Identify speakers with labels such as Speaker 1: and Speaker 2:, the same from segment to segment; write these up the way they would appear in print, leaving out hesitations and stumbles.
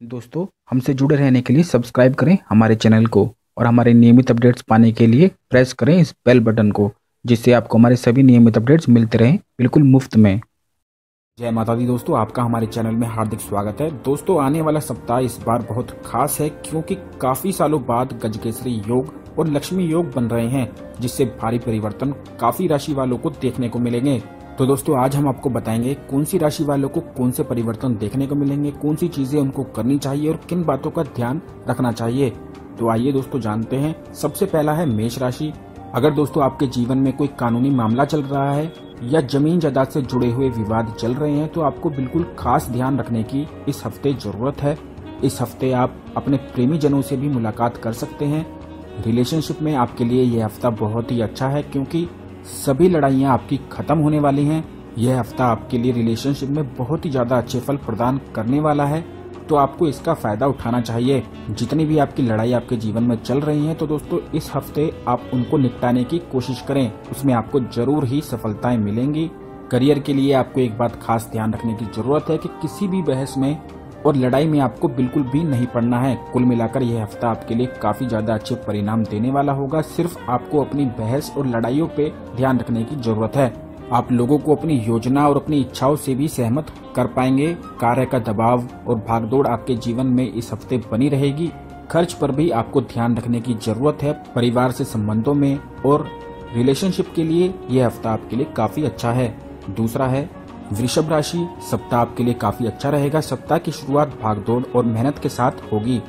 Speaker 1: दोस्तों, हमसे जुड़े रहने के लिए सब्सक्राइब करें हमारे चैनल को और हमारे नियमित अपडेट्स पाने के लिए प्रेस करें इस बेल बटन को, जिससे आपको हमारे सभी नियमित अपडेट्स मिलते रहें बिल्कुल मुफ्त में। जय माता दी दोस्तों, आपका हमारे चैनल में हार्दिक स्वागत है। दोस्तों, आने वाला सप्ताह इस बार बहुत खास है क्योंकि काफी सालों बाद गजकेसरी योग और लक्ष्मी योग बन रहे हैं, जिससे भारी परिवर्तन काफी राशि वालों को देखने को मिलेंगे। तो दोस्तों, आज हम आपको बताएंगे कौन सी राशि वालों को कौन से परिवर्तन देखने को मिलेंगे, कौन सी चीजें उनको करनी चाहिए और किन बातों का ध्यान रखना चाहिए। तो आइए दोस्तों जानते हैं। सबसे पहला है मेष राशि। अगर दोस्तों आपके जीवन में कोई कानूनी मामला चल रहा है या जमीन जायदाद से जुड़े हुए विवाद चल रहे हैं, तो आपको बिल्कुल खास ध्यान रखने की इस हफ्ते जरूरत है। इस हफ्ते आप अपने प्रेमी जनों से भी मुलाकात कर सकते हैं। रिलेशनशिप में आपके लिए यह हफ्ता बहुत ही अच्छा है क्योंकि सभी लड़ाइयां आपकी खत्म होने वाली हैं। यह हफ्ता आपके लिए रिलेशनशिप में बहुत ही ज्यादा अच्छे फल प्रदान करने वाला है, तो आपको इसका फायदा उठाना चाहिए। जितनी भी आपकी लड़ाई आपके जीवन में चल रही हैं, तो दोस्तों इस हफ्ते आप उनको निपटाने की कोशिश करें, उसमें आपको जरूर ही सफलताएं मिलेंगी। करियर के लिए आपको एक बात खास ध्यान रखने की जरूरत है कि किसी भी बहस में और लड़ाई में आपको बिल्कुल भी नहीं पड़ना है। कुल मिलाकर यह हफ्ता आपके लिए काफी ज्यादा अच्छे परिणाम देने वाला होगा। सिर्फ आपको अपनी बहस और लड़ाइयों पे ध्यान रखने की जरूरत है। आप लोगों को अपनी योजना और अपनी इच्छाओं से भी सहमत कर पाएंगे। कार्य का दबाव और भागदौड़ आपके जीवन में इस हफ्ते बनी रहेगी। खर्च पर भी आपको ध्यान रखने की जरूरत है। परिवार से संबंधों में और रिलेशनशिप के लिए यह हफ्ता आपके लिए काफी अच्छा है। दूसरा है वृषभ राशि। सप्ताह आपके लिए काफी अच्छा रहेगा। सप्ताह की शुरुआत भागदौड़ और मेहनत के साथ होगी।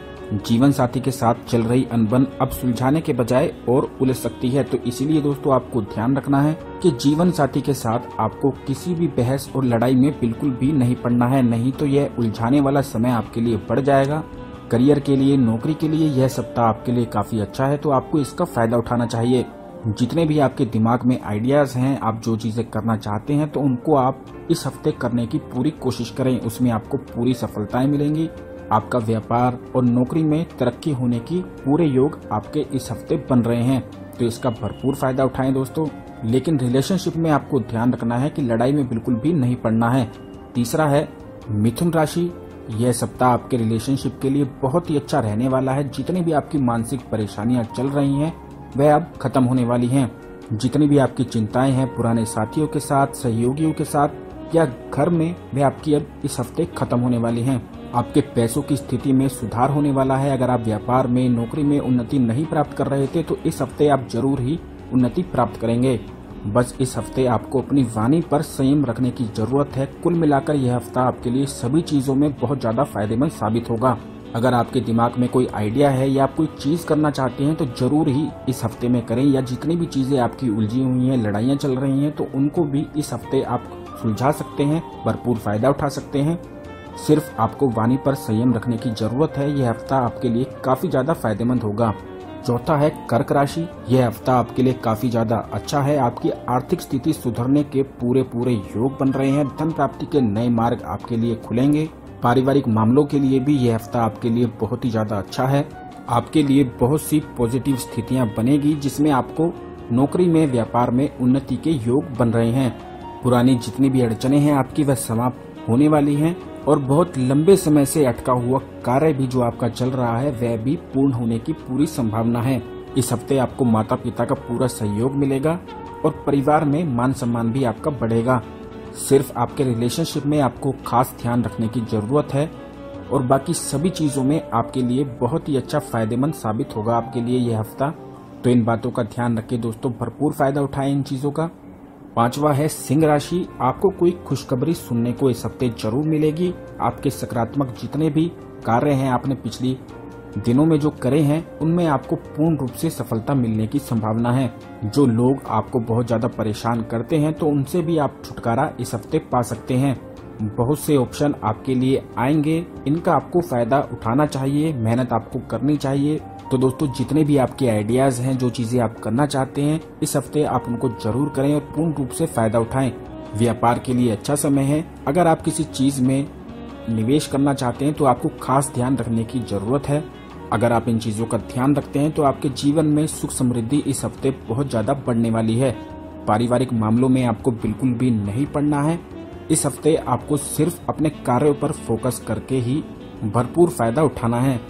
Speaker 1: जीवन साथी के साथ चल रही अनबन अब सुलझाने के बजाय और उलझ सकती है, तो इसीलिए दोस्तों आपको ध्यान रखना है कि जीवन साथी के साथ आपको किसी भी बहस और लड़ाई में बिल्कुल भी नहीं पड़ना है, नहीं तो यह उलझाने वाला समय आपके लिए बढ़ जाएगा। करियर के लिए, नौकरी के लिए यह सप्ताह आपके लिए काफी अच्छा है, तो आपको इसका फायदा उठाना चाहिए। जितने भी आपके दिमाग में आइडियाज हैं, आप जो चीजें करना चाहते हैं, तो उनको आप इस हफ्ते करने की पूरी कोशिश करें, उसमें आपको पूरी सफलताएं मिलेंगी। आपका व्यापार और नौकरी में तरक्की होने की पूरे योग आपके इस हफ्ते बन रहे हैं, तो इसका भरपूर फायदा उठाएं दोस्तों। लेकिन रिलेशनशिप में आपको ध्यान रखना है कि लड़ाई में बिल्कुल भी नहीं पड़ना है। तीसरा है मिथुन राशि। यह सप्ताह आपके रिलेशनशिप के लिए बहुत ही अच्छा रहने वाला है। जितनी भी आपकी मानसिक परेशानियां चल रही हैं, वह अब खत्म होने वाली हैं। जितनी भी आपकी चिंताएं हैं पुराने साथियों के साथ, सहयोगियों के साथ या घर में, वह आपकी अब इस हफ्ते खत्म होने वाली हैं। आपके पैसों की स्थिति में सुधार होने वाला है। अगर आप व्यापार में, नौकरी में उन्नति नहीं प्राप्त कर रहे थे, तो इस हफ्ते आप जरूर ही उन्नति प्राप्त करेंगे। बस इस हफ्ते आपको अपनी वाणी पर संयम रखने की जरूरत है। कुल मिलाकर यह हफ्ता आपके लिए सभी चीजों में बहुत ज्यादा फायदेमंद साबित होगा। अगर आपके दिमाग में कोई आइडिया है या आप कोई चीज करना चाहते हैं, तो जरूर ही इस हफ्ते में करें। या जितनी भी चीजें आपकी उलझी हुई हैं, लड़ाइयां चल रही हैं, तो उनको भी इस हफ्ते आप सुलझा सकते हैं, भरपूर फायदा उठा सकते हैं। सिर्फ आपको वाणी पर संयम रखने की जरूरत है। यह हफ्ता आपके लिए काफी ज्यादा फायदेमंद होगा। चौथा है कर्क राशि। यह हफ्ता आपके लिए काफी ज्यादा अच्छा है। आपकी आर्थिक स्थिति सुधरने के पूरे योग बन रहे हैं। धन प्राप्ति के नए मार्ग आपके लिए खुलेंगे। पारिवारिक मामलों के लिए भी यह हफ्ता आपके लिए बहुत ही ज्यादा अच्छा है। आपके लिए बहुत सी पॉजिटिव स्थितियां बनेगी, जिसमें आपको नौकरी में, व्यापार में उन्नति के योग बन रहे हैं। पुरानी जितनी भी अड़चने हैं आपकी, वह समाप्त होने वाली हैं और बहुत लंबे समय से अटका हुआ कार्य भी जो आपका चल रहा है, वह भी पूर्ण होने की पूरी संभावना है। इस हफ्ते आपको माता पिता का पूरा सहयोग मिलेगा और परिवार में मान सम्मान भी आपका बढ़ेगा। सिर्फ आपके रिलेशनशिप में आपको खास ध्यान रखने की जरूरत है और बाकी सभी चीजों में आपके लिए बहुत ही अच्छा फायदेमंद साबित होगा आपके लिए यह हफ्ता। तो इन बातों का ध्यान रखें दोस्तों, भरपूर फायदा उठाएं इन चीजों का। पांचवा है सिंह राशि। आपको कोई खुशखबरी सुनने को इस हफ्ते जरूर मिलेगी। आपके सकारात्मक जितने भी कार्य हैं आपने पिछली दिनों में जो करे हैं, उनमें आपको पूर्ण रूप से सफलता मिलने की संभावना है। जो लोग आपको बहुत ज्यादा परेशान करते हैं, तो उनसे भी आप छुटकारा इस हफ्ते पा सकते हैं। बहुत से ऑप्शन आपके लिए आएंगे, इनका आपको फायदा उठाना चाहिए, मेहनत आपको करनी चाहिए। तो दोस्तों, जितने भी आपके आइडियाज हैं, जो चीजें आप करना चाहते हैं, इस हफ्ते आप उनको जरूर करें और पूर्ण रूप से फायदा उठाएं। व्यापार के लिए अच्छा समय है। अगर आप किसी चीज में निवेश करना चाहते हैं, तो आपको खास ध्यान रखने की जरूरत है। अगर आप इन चीजों का ध्यान रखते हैं, तो आपके जीवन में सुख समृद्धि इस हफ्ते बहुत ज्यादा बढ़ने वाली है। पारिवारिक मामलों में आपको बिल्कुल भी नहीं पड़ना है। इस हफ्ते आपको सिर्फ अपने कार्यों पर फोकस करके ही भरपूर फायदा उठाना है।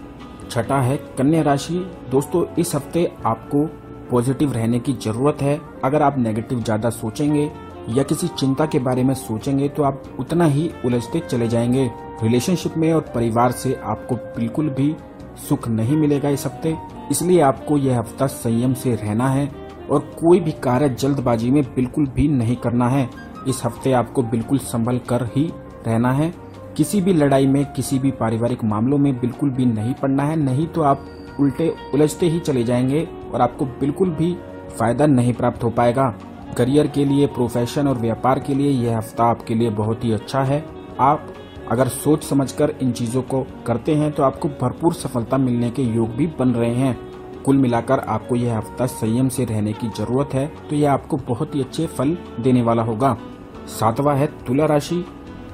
Speaker 1: छठा है कन्या राशि। दोस्तों इस हफ्ते आपको पॉजिटिव रहने की जरूरत है। अगर आप नेगेटिव ज्यादा सोचेंगे या किसी चिंता के बारे में सोचेंगे तो आप उतना ही उलझते चले जाएंगे। रिलेशनशिप में और परिवार से आपको बिल्कुल भी सुख नहीं मिलेगा इस हफ्ते, इसलिए आपको यह हफ्ता संयम से रहना है और कोई भी कार्य जल्दबाजी में बिल्कुल भी नहीं करना है। इस हफ्ते आपको बिल्कुल संभल कर ही रहना है। किसी भी लड़ाई में, किसी भी पारिवारिक मामलों में बिल्कुल भी नहीं पड़ना है, नहीं तो आप उल्टे उलझते ही चले जाएंगे और आपको बिल्कुल भी फायदा नहीं प्राप्त हो पाएगा। करियर के लिए, प्रोफेशन और व्यापार के लिए यह हफ्ता आपके लिए बहुत ही अच्छा है। आप अगर सोच समझकर इन चीजों को करते हैं तो आपको भरपूर सफलता मिलने के योग भी बन रहे हैं। कुल मिलाकर आपको यह हफ्ता संयम से रहने की जरूरत है, तो यह आपको बहुत ही अच्छे फल देने वाला होगा। सातवां है तुला राशि।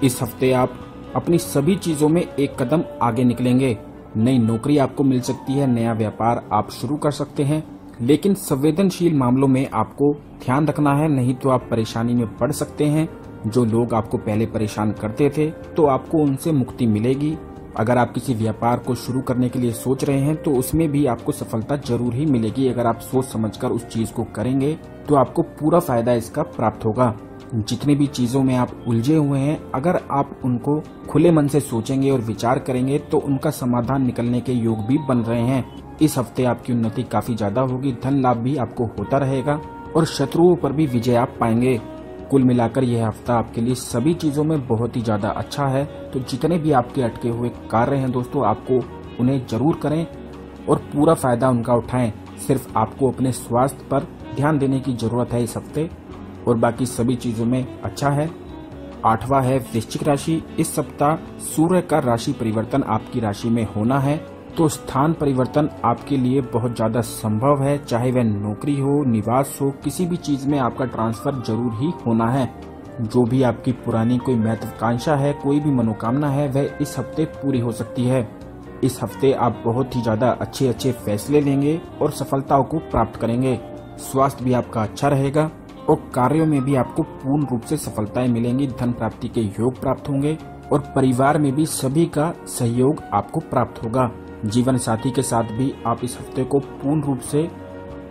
Speaker 1: इस हफ्ते आप अपनी सभी चीजों में एक कदम आगे निकलेंगे। नई नौकरी आपको मिल सकती है, नया व्यापार आप शुरू कर सकते हैं, लेकिन संवेदनशील मामलों में आपको ध्यान रखना है, नहीं तो आप परेशानी में पड़ सकते हैं। जो लोग आपको पहले परेशान करते थे तो आपको उनसे मुक्ति मिलेगी। अगर आप किसी व्यापार को शुरू करने के लिए सोच रहे हैं तो उसमें भी आपको सफलता जरूर ही मिलेगी। अगर आप सोच समझकर उस चीज को करेंगे तो आपको पूरा फायदा इसका प्राप्त होगा। जितनी भी चीजों में आप उलझे हुए हैं, अगर आप उनको खुले मन से सोचेंगे और विचार करेंगे तो उनका समाधान निकलने के योग भी बन रहे हैं। इस हफ्ते आपकी उन्नति काफी ज्यादा होगी, धन लाभ भी आपको होता रहेगा और शत्रुओं पर भी विजय आप पाएंगे। कुल मिलाकर यह हफ्ता आपके लिए सभी चीजों में बहुत ही ज्यादा अच्छा है। तो जितने भी आपके अटके हुए कार्य हैं दोस्तों, आपको उन्हें जरूर करें और पूरा फायदा उनका उठाएं। सिर्फ आपको अपने स्वास्थ्य पर ध्यान देने की जरूरत है इस हफ्ते, और बाकी सभी चीजों में अच्छा है। आठवां है वृश्चिक राशि। इस सप्ताह सूर्य का राशि परिवर्तन आपकी राशि में होना है, तो स्थान परिवर्तन आपके लिए बहुत ज्यादा संभव है। चाहे वह नौकरी हो, निवास हो, किसी भी चीज में आपका ट्रांसफर जरूर ही होना है। जो भी आपकी पुरानी कोई महत्वाकांक्षा है, कोई भी मनोकामना है, वह इस हफ्ते पूरी हो सकती है। इस हफ्ते आप बहुत ही ज्यादा अच्छे फैसले लेंगे और सफलताओं को प्राप्त करेंगे। स्वास्थ्य भी आपका अच्छा रहेगा और कार्यों में भी आपको पूर्ण रूप से सफलताएं मिलेंगी। धन प्राप्ति के योग प्राप्त होंगे और परिवार में भी सभी का सहयोग आपको प्राप्त होगा। जीवन साथी के साथ भी आप इस हफ्ते को पूर्ण रूप से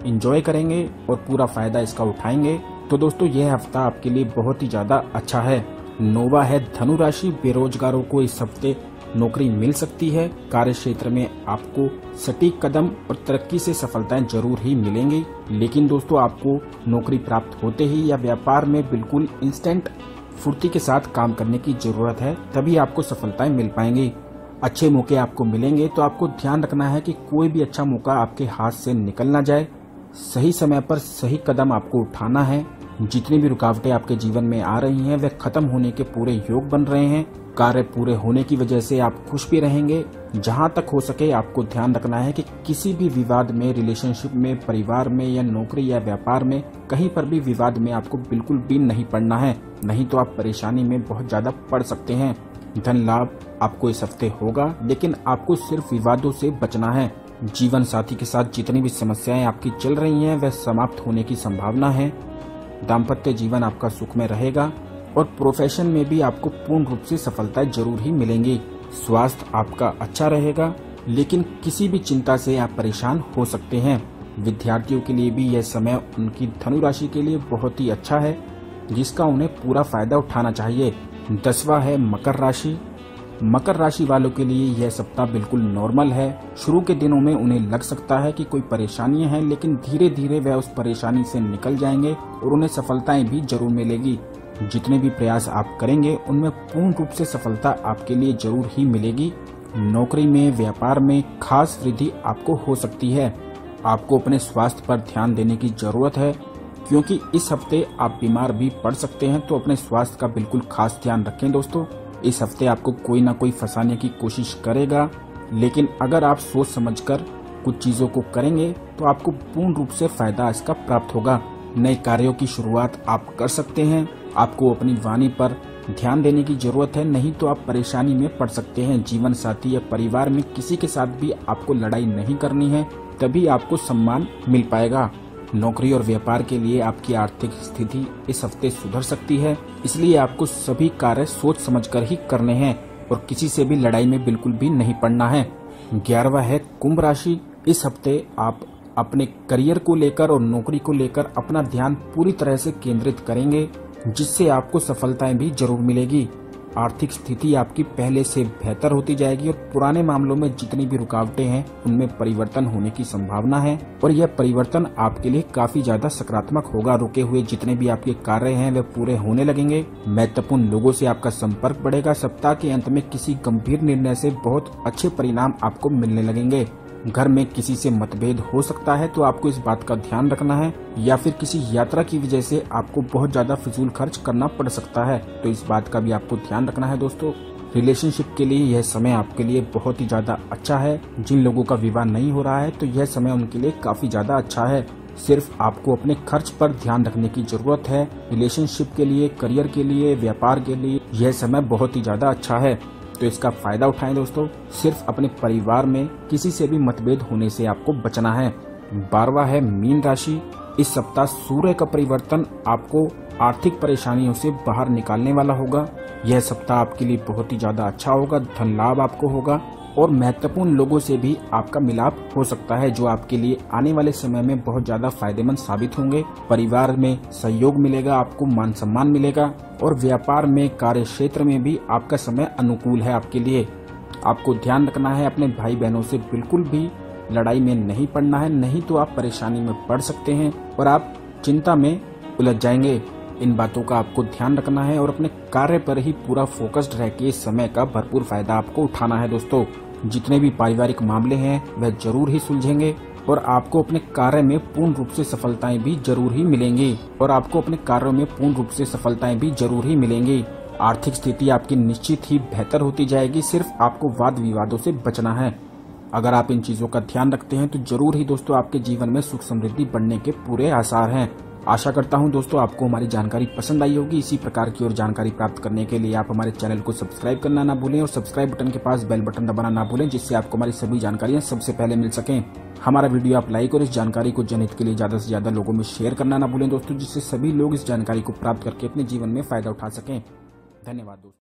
Speaker 1: एंजॉय करेंगे और पूरा फायदा इसका उठाएंगे। तो दोस्तों यह हफ्ता आपके लिए बहुत ही ज्यादा अच्छा है। नौवां है धनु राशि। बेरोजगारों को इस हफ्ते नौकरी मिल सकती है। कार्य क्षेत्र में आपको सटीक कदम और तरक्की से सफलताएं जरूर ही मिलेंगी, लेकिन दोस्तों आपको नौकरी प्राप्त होते ही या व्यापार में बिल्कुल इंस्टेंट फुर्ती के साथ काम करने की जरूरत है, तभी आपको सफलताएं मिल पाएंगी। अच्छे मौके आपको मिलेंगे, तो आपको ध्यान रखना है कि कोई भी अच्छा मौका आपके हाथ से निकल ना जाए। सही समय पर सही कदम आपको उठाना है। जितनी भी रुकावटें आपके जीवन में आ रही हैं, वे खत्म होने के पूरे योग बन रहे हैं। कार्य पूरे होने की वजह से आप खुश भी रहेंगे। जहां तक हो सके आपको ध्यान रखना है कि किसी भी विवाद में, रिलेशनशिप में, परिवार में या नौकरी या व्यापार में, कहीं पर भी विवाद में आपको बिल्कुल भी नहीं पड़ना है, नहीं तो आप परेशानी में बहुत ज्यादा पड़ सकते हैं। धन लाभ आपको इस हफ्ते होगा, लेकिन आपको सिर्फ विवादों से बचना है। जीवन साथी के साथ जितनी भी समस्याएं आपकी चल रही हैं, वह समाप्त होने की संभावना है। दाम्पत्य जीवन आपका सुखमय रहेगा और प्रोफेशन में भी आपको पूर्ण रूप से सफलताएं जरूर ही मिलेंगी। स्वास्थ्य आपका अच्छा रहेगा, लेकिन किसी भी चिंता से आप परेशान हो सकते हैं। विद्यार्थियों के लिए भी यह समय उनकी धनु राशि के लिए बहुत ही अच्छा है, जिसका उन्हें पूरा फायदा उठाना चाहिए। 10वां है मकर राशि। मकर राशि वालों के लिए यह सप्ताह बिल्कुल नॉर्मल है। शुरू के दिनों में उन्हें लग सकता है कि कोई परेशानियां हैं, लेकिन धीरे धीरे वह उस परेशानी से निकल जाएंगे और उन्हें सफलताएं भी जरूर मिलेगी। जितने भी प्रयास आप करेंगे, उनमें पूर्ण रूप से सफलता आपके लिए जरूर ही मिलेगी। नौकरी में, व्यापार में खास वृद्धि आपको हो सकती है। आपको अपने स्वास्थ्य पर ध्यान देने की जरूरत है, क्योंकि इस हफ्ते आप बीमार भी पड़ सकते हैं, तो अपने स्वास्थ्य का बिल्कुल खास ध्यान रखें दोस्तों। इस हफ्ते आपको कोई ना कोई फंसाने की कोशिश करेगा, लेकिन अगर आप सोच समझकर कुछ चीजों को करेंगे तो आपको पूर्ण रूप से फायदा इसका प्राप्त होगा। नए कार्यों की शुरुआत आप कर सकते हैं। आपको अपनी वाणी पर ध्यान देने की जरूरत है, नहीं तो आप परेशानी में पड़ सकते हैं। जीवन साथी या परिवार में किसी के साथ भी आपको लड़ाई नहीं करनी है, तभी आपको सम्मान मिल पाएगा। नौकरी और व्यापार के लिए आपकी आर्थिक स्थिति इस हफ्ते सुधर सकती है, इसलिए आपको सभी कार्य सोच समझकर ही करने हैं। और किसी से भी लड़ाई में बिल्कुल भी नहीं पड़ना है। 11वां है कुंभ राशि। इस हफ्ते आप अपने करियर को लेकर और नौकरी को लेकर अपना ध्यान पूरी तरह से केंद्रित करेंगे, जिससे आपको सफलताएं भी जरूर मिलेगी। आर्थिक स्थिति आपकी पहले से बेहतर होती जाएगी और पुराने मामलों में जितनी भी रुकावटें हैं उनमें परिवर्तन होने की संभावना है और यह परिवर्तन आपके लिए काफी ज्यादा सकारात्मक होगा। रुके हुए जितने भी आपके कार्य हैं वे पूरे होने लगेंगे। महत्वपूर्ण लोगों से आपका संपर्क बढ़ेगा। सप्ताह के अंत में किसी गंभीर निर्णय से बहुत अच्छे परिणाम आपको मिलने लगेंगे। घर में किसी से मतभेद हो सकता है, तो आपको इस बात का ध्यान रखना है, या फिर किसी यात्रा की वजह से आपको बहुत ज्यादा फिजूल खर्च करना पड़ सकता है, तो इस बात का भी आपको ध्यान रखना है दोस्तों। रिलेशनशिप के लिए यह समय आपके लिए बहुत ही ज्यादा अच्छा है। जिन लोगों का विवाह नहीं हो रहा है तो यह समय उनके लिए काफी ज्यादा अच्छा है। सिर्फ आपको अपने खर्च पर ध्यान रखने की जरूरत है। रिलेशनशिप के लिए, करियर के लिए, व्यापार के लिए यह समय बहुत ही ज्यादा अच्छा है, तो इसका फायदा उठाएं दोस्तों। सिर्फ अपने परिवार में किसी से भी मतभेद होने से आपको बचना है। 12वां है मीन राशि। इस सप्ताह सूर्य का परिवर्तन आपको आर्थिक परेशानियों से बाहर निकालने वाला होगा। यह सप्ताह आपके लिए बहुत ही ज्यादा अच्छा होगा। धन लाभ आपको होगा और महत्वपूर्ण लोगों से भी आपका मिलाप हो सकता है, जो आपके लिए आने वाले समय में बहुत ज्यादा फायदेमंद साबित होंगे। परिवार में सहयोग मिलेगा, आपको मान सम्मान मिलेगा और व्यापार में, कार्य क्षेत्र में भी आपका समय अनुकूल है आपके लिए। आपको ध्यान रखना है, अपने भाई बहनों से बिल्कुल भी लड़ाई में नहीं पड़ना है, नहीं तो आप परेशानी में पड़ सकते हैं और आप चिंता में उलझ जाएंगे। इन बातों का आपको ध्यान रखना है और अपने कार्य पर ही पूरा फोकस्ड रह के इस समय का भरपूर फायदा आपको उठाना है दोस्तों। जितने भी पारिवारिक मामले हैं वह जरूर ही सुलझेंगे और आपको अपने कार्य में पूर्ण रूप से सफलताएं भी जरूर ही मिलेंगी आर्थिक स्थिति आपकी निश्चित ही बेहतर होती जाएगी। सिर्फ आपको वाद विवादों से बचना है। अगर आप इन चीजों का ध्यान रखते हैं तो जरूर ही दोस्तों आपके जीवन में सुख समृद्धि बढ़ने के पूरे आसार हैं। आशा करता हूं दोस्तों आपको हमारी जानकारी पसंद आई होगी। इसी प्रकार की और जानकारी प्राप्त करने के लिए आप हमारे चैनल को सब्सक्राइब करना ना भूलें और सब्सक्राइब बटन के पास बेल बटन दबाना ना भूलें, जिससे आपको हमारी सभी जानकारियां सबसे पहले मिल सकें। हमारा वीडियो आप लाइक और इस जानकारी को जनहित के लिए ज्यादा से ज्यादा लोगों में शेयर करना ना भूलें दोस्तों, जिससे सभी लोग इस जानकारी को प्राप्त करके अपने जीवन में फायदा उठा सकें। धन्यवाद दोस्तों।